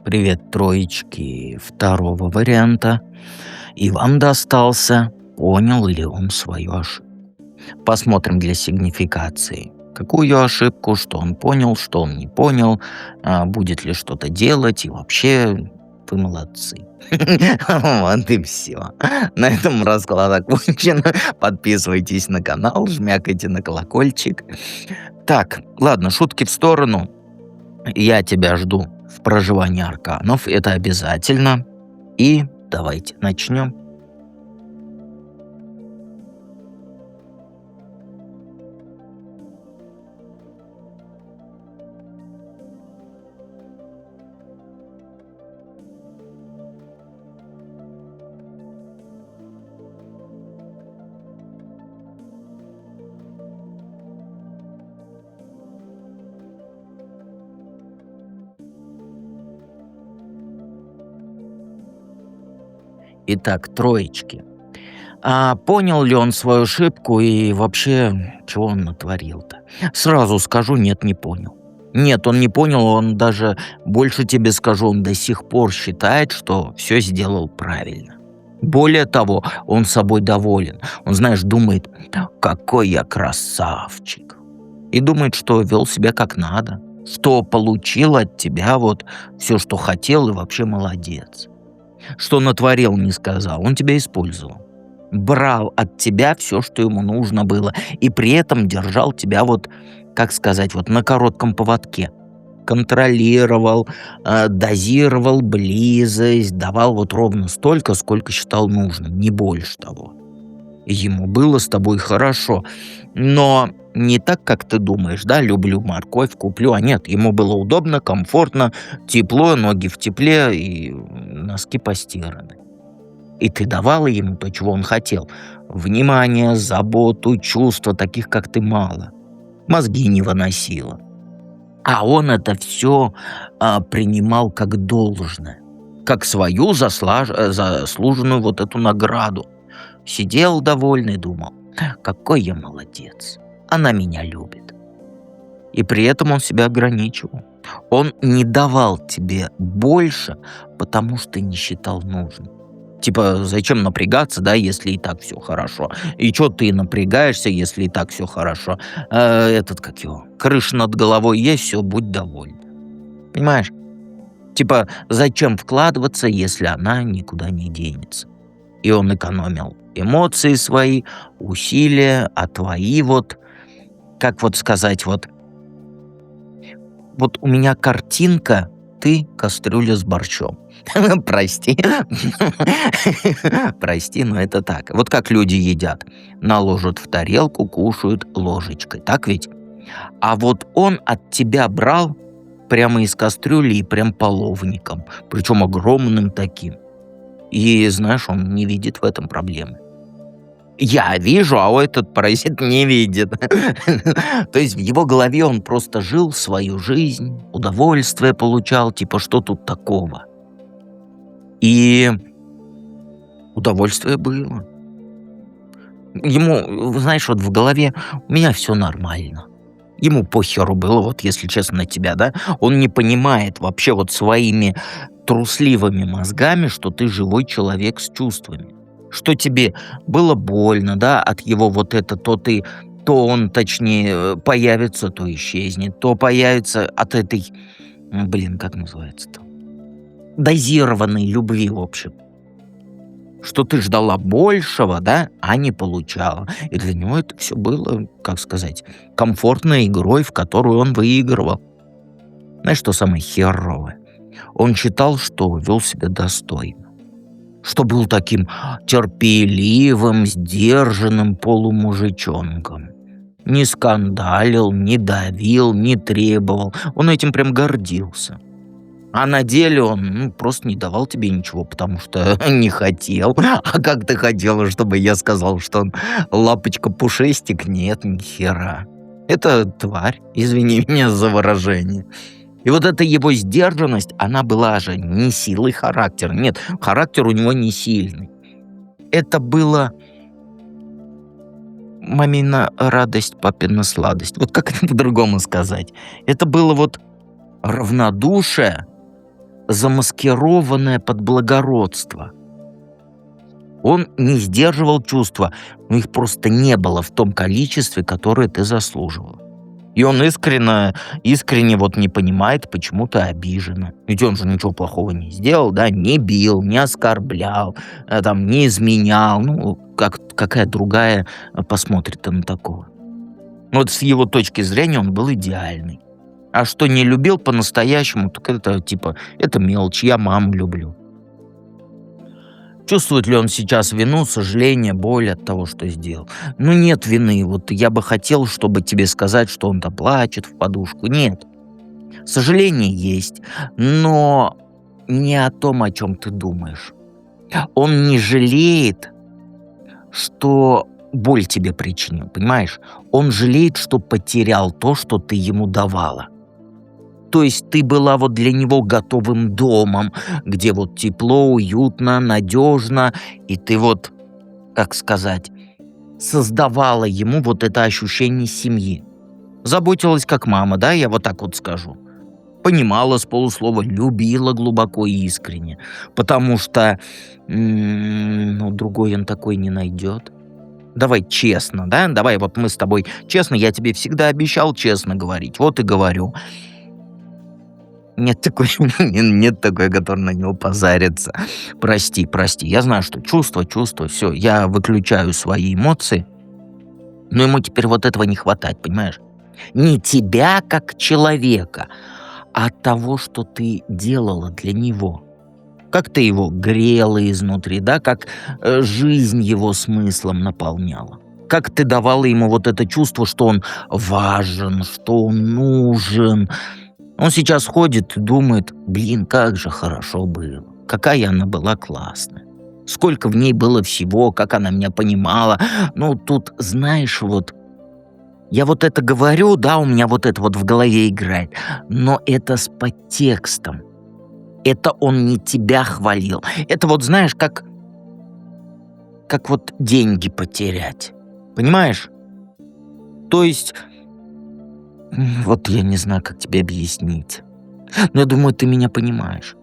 Привет, троечки второго варианта. И вам достался, понял ли он свою ошибку. Посмотрим для сигнификации. Какую ошибку, что он понял, что он не понял, будет ли что-то делать, и вообще вы молодцы. Вот и все. На этом расклад окончен. Подписывайтесь на канал, жмякайте на колокольчик. Так, ладно, шутки в сторону. Я тебя жду в проживании арканов, это обязательно. И давайте начнем. Итак, троечки. Понял ли он свою ошибку и вообще, чего он натворил-то? Сразу скажу, нет, не понял. Нет, он не понял, он даже, больше тебе скажу, он до сих пор считает, что все сделал правильно. Более того, он собой доволен. Он, знаешь, думает, какой я красавчик. И думает, что вел себя как надо, что получил от тебя вот все, что хотел, и вообще молодец. Что натворил, не сказал, он тебя использовал. Брал от тебя все, что ему нужно было, и при этом держал тебя вот, как сказать, вот на коротком поводке. Контролировал, дозировал близость, давал вот ровно столько, сколько считал нужным, не больше того. И ему было с тобой хорошо, но не так, как ты думаешь, да, люблю морковь, куплю, а нет, ему было удобно, комфортно, тепло, ноги в тепле и носки постираны. И ты давала ему то, чего он хотел. Внимание, заботу, чувства, таких, как ты, мало. Мозги не выносила. А он это все принимал как должное. Как свою заслуженную вот эту награду. Сидел довольный, думал, какой я молодец. Она меня любит. И при этом он себя ограничивал. Он не давал тебе больше, потому что не считал нужным. Типа, зачем напрягаться, да, если и так все хорошо? И чё ты напрягаешься, если и так все хорошо? Как его, крыша над головой есть, все, будь доволен. Понимаешь? Типа, зачем вкладываться, если она никуда не денется? И он экономил эмоции свои, усилия, а твои вот, как вот сказать, вот у меня картинка, ты кастрюля с борщом. Прости. Прости, но это так. Вот как люди едят. Наложат в тарелку, кушают ложечкой. Так ведь? А вот он от тебя брал прямо из кастрюли и прям половником. Причем огромным таким. И, знаешь, он не видит в этом проблемы. Я вижу, а этот паразит не видит. То есть в его голове он просто жил свою жизнь, удовольствие получал, типа, что тут такого? И удовольствие было. Ему, знаешь, вот в голове у меня все нормально. Ему похеру было, вот если честно, на тебя, да? Он не понимает вообще вот своими трусливыми мозгами, что ты живой человек с чувствами. Что тебе было больно, да, от его вот это, то он, точнее, появится, то исчезнет, то появится от этой, блин, как называется-то? Дозированной любви, в общем. Что ты ждала большего, да, а не получала. И для него это все было, как сказать, комфортной игрой, в которую он выигрывал. Знаешь, что самое херовое? Он считал, что вел себя достойно. Что был таким терпеливым, сдержанным полумужичонком. Не скандалил, не давил, не требовал. Он этим прям гордился. А на деле он просто не давал тебе ничего, потому что не хотел. А как ты хотела, чтобы я сказал, что он лапочка-пушистик? Нет, ни хера. Это тварь, извини меня за выражение. И вот эта его сдержанность, она была же не силой характера. Нет, характер у него не сильный. Это было мамина радость, папина сладость. Вот как это по-другому сказать? Это было вот равнодушие, замаскированное под благородство. Он не сдерживал чувства, но их просто не было в том количестве, которое ты заслуживал. И он искренне вот не понимает, почему ты обижена. Ведь он же ничего плохого не сделал, да, не бил, не оскорблял, там, не изменял. Ну, какая другая посмотрит на такого? Вот с его точки зрения он был идеальный. А что не любил по-настоящему, так это типа, это мелочь, я маму люблю. Чувствует ли он сейчас вину, сожаление, боль от того, что сделал? Ну, нет вины. Вот я бы хотел, чтобы тебе сказать, что он-то плачет в подушку. Нет. Сожаление есть, но не о том, о чем ты думаешь. Он не жалеет, что боль тебе причинил, понимаешь? Он жалеет, что потерял то, что ты ему давала. То есть ты была вот для него готовым домом, где вот тепло, уютно, надежно, и ты вот, как сказать, создавала ему вот это ощущение семьи. Заботилась как мама, да, я вот так вот скажу. Понимала с полуслова, любила глубоко и искренне, потому что, ну, другой он такой не найдет. Давай честно, да, давай вот мы с тобой честно, я тебе всегда обещал честно говорить, вот и говорю. Нет такой, нет такой, который на него позарится. Прости, прости. Я знаю, что чувство, все. Я выключаю свои эмоции, но ему теперь вот этого не хватает, понимаешь? Не тебя как человека, а того, что ты делала для него. Как ты его грела изнутри, да, как жизнь его смыслом наполняла. Как ты давала ему вот это чувство, что он важен, что он нужен. Он сейчас ходит и думает, блин, как же хорошо было, какая она была классная, сколько в ней было всего, как она меня понимала. Ну, тут, знаешь, вот, я вот это говорю, да, у меня вот это вот в голове играет, но это с подтекстом. Это он не тебя хвалил. Это вот, знаешь, как вот деньги потерять. Понимаешь? То есть, вот я не знаю, как тебе объяснить. Но я думаю, ты меня понимаешь.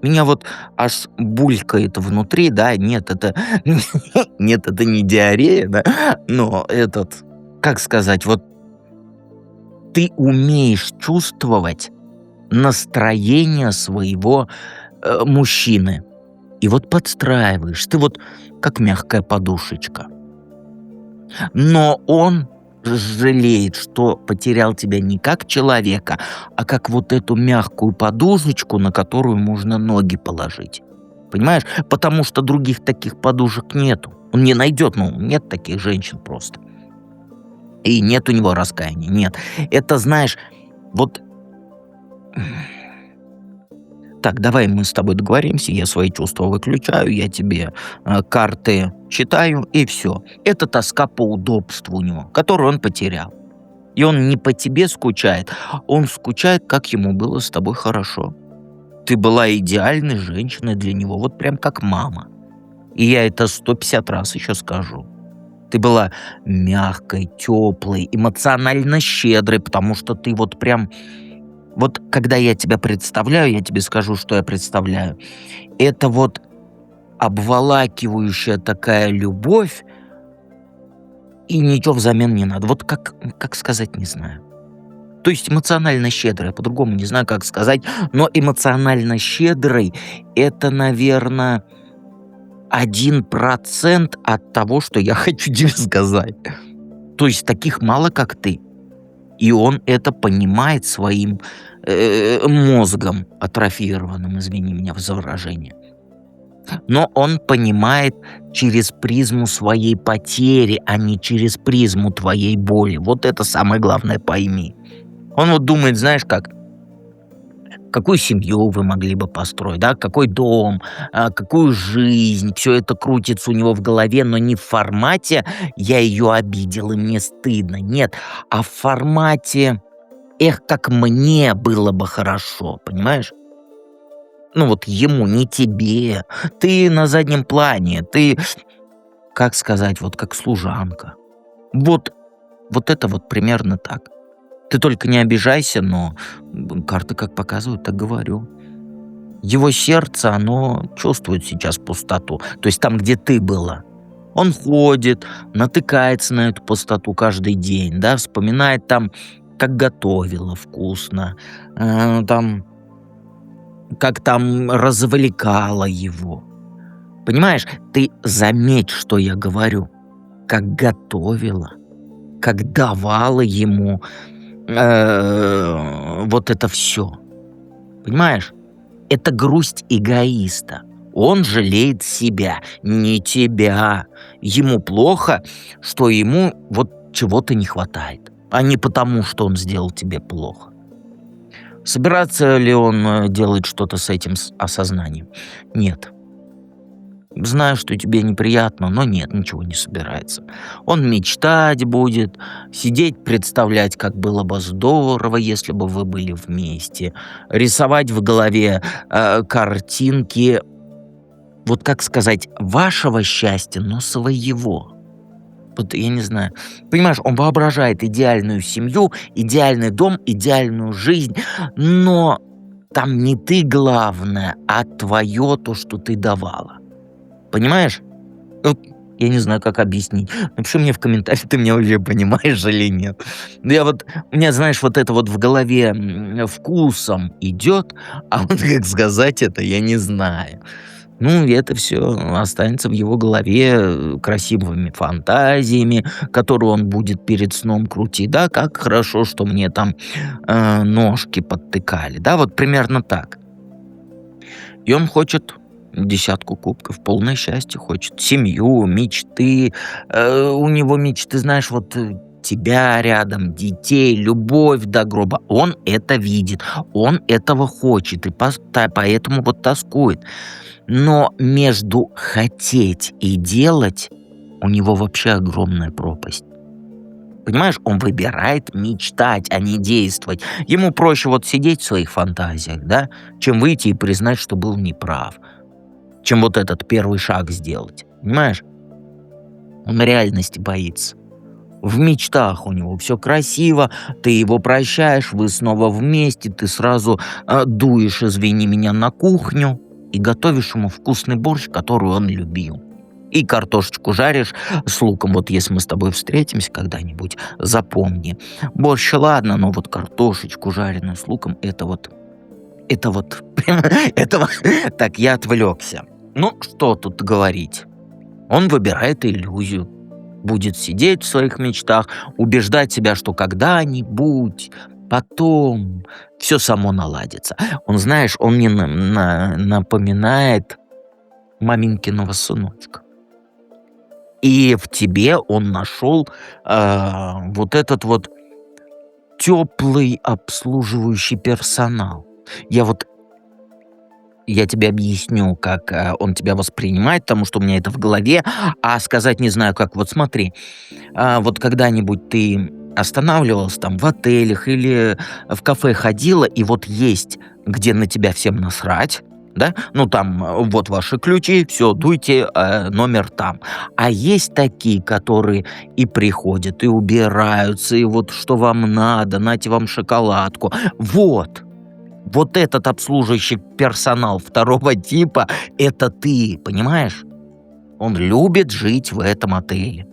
Меня вот аж булькает внутри, да, нет, это нет, это не диарея, да, но этот, как сказать, вот ты умеешь чувствовать настроение своего мужчины. И вот подстраиваешь. Ты вот как мягкая подушечка. Но он жалеет, что потерял тебя не как человека, а как вот эту мягкую подушечку, на которую можно ноги положить. Понимаешь? Потому что других таких подушек нету. Он не найдет, ну, нет таких женщин просто. И нет у него раскаяния, нет. Это, знаешь, вот... Так, давай мы с тобой договоримся, я свои чувства выключаю, я тебе карты читаю, и все. Это тоска по удобству у него, которую он потерял. И он не по тебе скучает, он скучает, как ему было с тобой хорошо. Ты была идеальной женщиной для него, вот прям как мама. И я это 150 раз еще скажу. Ты была мягкой, теплой, эмоционально щедрой, потому что ты вот прям... Вот когда я тебя представляю, я тебе скажу, что я представляю. Это вот обволакивающая такая любовь, и ничего взамен не надо. Вот как сказать, не знаю. То есть эмоционально щедрая, по-другому не знаю, как сказать, но эмоционально щедрой это, наверное, 1% от того, что я хочу тебе сказать. То есть таких мало, как ты. И он это понимает своим мозгом атрофированным, извини меня за выражение. Но он понимает через призму своей потери, а не через призму твоей боли. Вот это самое главное, пойми. Он вот думает, знаешь как, какую семью вы могли бы построить, да, какой дом, какую жизнь. Все это крутится у него в голове, но не в формате «я ее обидел, и мне стыдно». Нет, а в формате «эх, как мне было бы хорошо», понимаешь? Ну вот ему, не тебе. Ты на заднем плане, ты, как сказать, вот как служанка. Вот это вот примерно так. Ты только не обижайся, но карты как показывают, так говорю. Его сердце, оно чувствует сейчас пустоту. То есть там, где ты была. Он ходит, натыкается на эту пустоту каждый день, да, вспоминает там, как готовила вкусно, там, как там развлекала его. Понимаешь, ты заметь, что я говорю. Как готовила, как давала ему вот это все. Понимаешь? Это грусть эгоиста. Он жалеет себя, не тебя. Ему плохо, что ему вот чего-то не хватает, а не потому, что он сделал тебе плохо. Собирается ли он делать что-то с этим осознанием? Нет. Знаю, что тебе неприятно, но нет, ничего не собирается. Он мечтать будет, сидеть, представлять, как было бы здорово, если бы вы были вместе, рисовать в голове картинки, вот как сказать, вашего счастья, но своего. Вот я не знаю. Понимаешь, он воображает идеальную семью, идеальный дом, идеальную жизнь, но там не ты главное, а твое то, что ты давала. Понимаешь? Вот я не знаю, как объяснить. Напиши мне в комментариях, ты меня уже понимаешь или нет. Ну, у меня, знаешь, вот это вот в голове вкусом идет, а вот как сказать это, я не знаю. Ну, и это все останется в его голове красивыми фантазиями, которые он будет перед сном крутить. Да, как хорошо, что мне там ножки подтыкали. Да, вот примерно так. И он хочет десятку кубков, полное счастье хочет, семью, мечты. У него мечты, знаешь, вот тебя рядом, детей, любовь до гроба. Он это видит, он этого хочет, и поэтому вот тоскует. Но между хотеть и делать у него вообще огромная пропасть. Понимаешь, он выбирает мечтать, а не действовать. Ему проще вот сидеть в своих фантазиях, да, чем выйти и признать, что был неправ. Чем вот этот первый шаг сделать. Понимаешь? Он реальности боится. В мечтах у него все красиво, ты его прощаешь, вы снова вместе, ты сразу дуешь, извини меня, на кухню и готовишь ему вкусный борщ, который он любил. И картошечку жаришь с луком. Вот если мы с тобой встретимся когда-нибудь, запомни. Борщ, ладно, но вот картошечку жареную с луком, это вот, так, я отвлекся. Ну, что тут говорить? Он выбирает иллюзию. Будет сидеть в своих мечтах, убеждать себя, что когда-нибудь, потом, все само наладится. Он, знаешь, он мне напоминает маменькиного сыночка. И в тебе он нашел вот этот вот теплый обслуживающий персонал. Я тебе объясню, как он тебя воспринимает, потому что у меня это в голове, а сказать не знаю как. Вот смотри, вот когда-нибудь ты останавливалась там в отелях или в кафе ходила, и вот есть, где на тебя всем насрать, да? Ну там вот ваши ключи, все, дуйте, номер там. А есть такие, которые и приходят, и убираются, и вот что вам надо, нате вам шоколадку. Вот этот обслуживающий персонал второго типа — это ты, понимаешь? Он любит жить в этом отеле.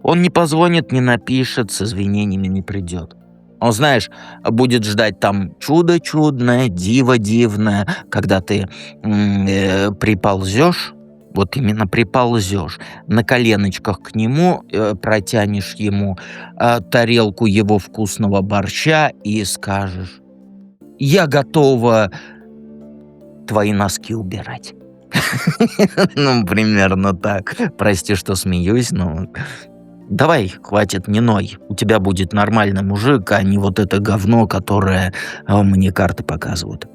Он не позвонит, не напишет, с извинениями не придет. Он, знаешь, будет ждать там чудо чудное, диво дивное, когда ты приползешь, вот именно приползешь, на коленочках к нему, протянешь ему тарелку его вкусного борща и скажешь: я готова твои носки убирать. Ну, примерно так. Прости, что смеюсь, но давай, хватит, не ной. У тебя будет нормальный мужик, а не вот это говно, которое мне карты показывают.